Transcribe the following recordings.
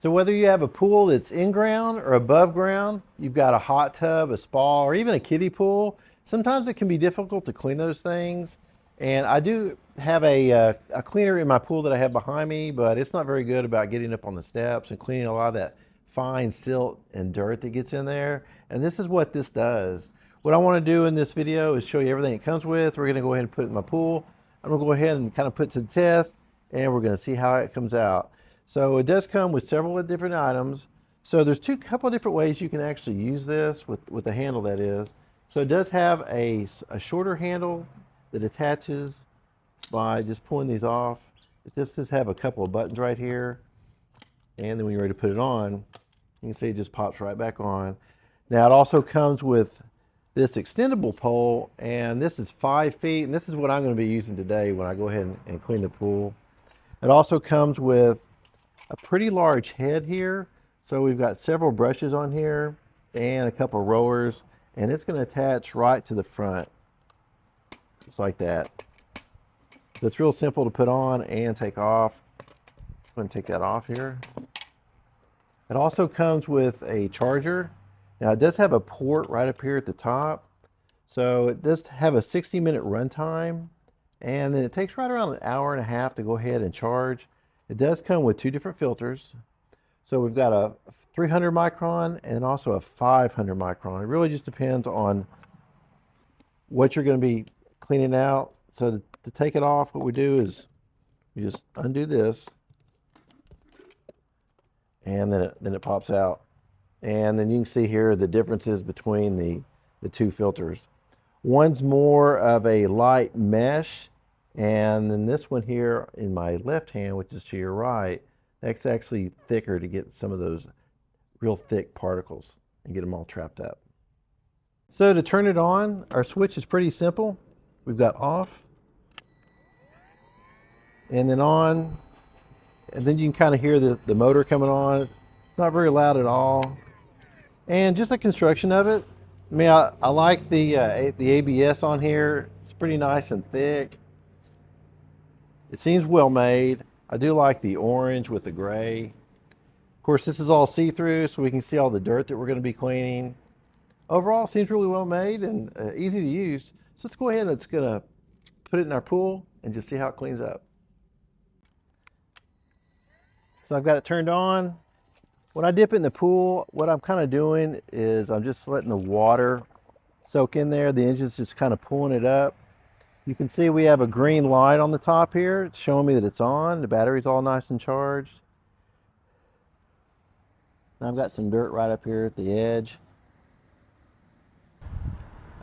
So whether you have a pool that's in ground or above ground, you've got a hot tub, a spa, or even a kiddie pool, sometimes it can be difficult to clean those things. And I do have a cleaner in my pool that I have behind me, but it's not very good about getting up on the steps and cleaning a lot of that fine silt and dirt that gets in there. And this is what this does. What I want to do in this video is show you everything it comes with. We're going to go ahead and put it in my pool. I'm going to go ahead and kind of put it to the test, and we're going to see how it comes out. So it does come with several different items. So there's couple of different ways you can actually use this with the handle, that is. So it does have a shorter handle that attaches by just pulling these off. It just does have a couple of buttons right here. And then when you're ready to put it on, you can see it just pops right back on. Now it also comes with this extendable pole, and this is 5 feet, and this is what I'm going to be using today when I go ahead and clean the pool. It also comes with a pretty large head here. So we've got several brushes on here and a couple of rollers, and it's going to attach right to the front, just like that. So it's real simple to put on and take off. I'm going to take that off here. It also comes with a charger. Now it does have a port right up here at the top. So it does have a 60-minute runtime, and then it takes right around an hour and a half to go ahead and charge. It does come with 2 different filters. So we've got a 300 micron and also a 500 micron. It really just depends on what you're going to be cleaning out. So to take it off, what we do is we just undo this, and then it pops out. And then you can see here the differences between the 2 filters. One's more of a light mesh, and then this one here in my left hand, which is to your right, that's actually thicker to get some of those real thick particles and get them all trapped up. So to turn it on, our switch is pretty simple. We've got off, and then on, and then you can kind of hear the motor coming on. It's not very loud at all. And just the construction of it, I mean, I like the ABS on here. It's pretty nice and thick. It seems well made. I do like the orange with the gray. Of course, this is all see-through, so we can see all the dirt that we're going to be cleaning. Overall, it seems really well made and easy to use. So let's go ahead and it's going to put it in our pool and just see how it cleans up. So I've got it turned on. When I dip it in the pool, what I'm kind of doing is I'm just letting the water soak in there. The engine's just kind of pulling it up. You can see we have a green light on the top here. It's showing me that it's on. The battery's all nice and charged. Now I've got some dirt right up here at the edge.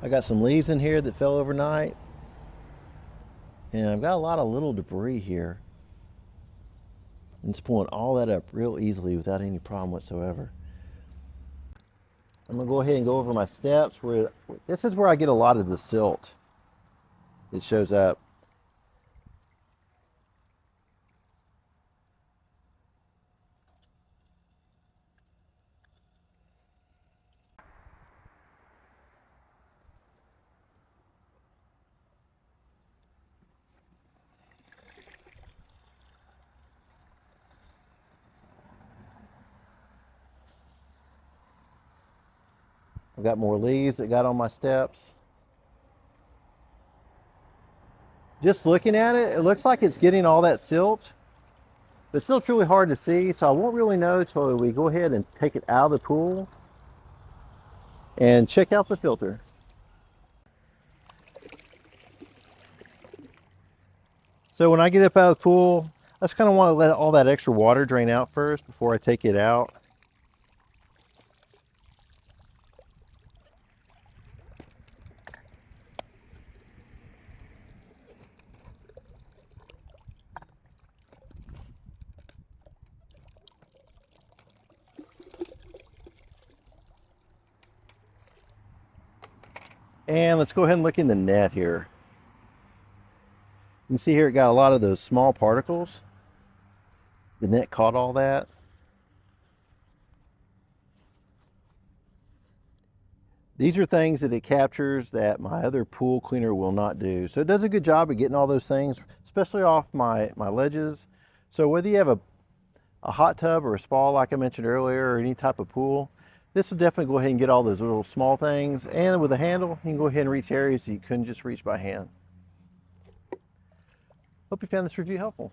I got some leaves in here that fell overnight. And I've got a lot of little debris here. And it's pulling all that up real easily without any problem whatsoever. I'm gonna go ahead and go over my steps. This is where I get a lot of the silt. It shows up. I've got more leaves that got on my steps. Just looking at it, it looks like it's getting all that silt, but it's still truly hard to see, so I won't really know until we go ahead and take it out of the pool and check out the filter. So when I get up out of the pool, I just kind of want to let all that extra water drain out first before I take it out. And let's go ahead and look in the net here. You can see here it got a lot of those small particles. The net caught all that. These are things that it captures that my other pool cleaner will not do. So it does a good job of getting all those things, especially off my ledges. So whether you have a a hot tub or a spa like I mentioned earlier, or any type of pool, this will definitely go ahead and get all those little small things. And with a handle, you can go ahead and reach areas you couldn't just reach by hand. Hope you found this review helpful.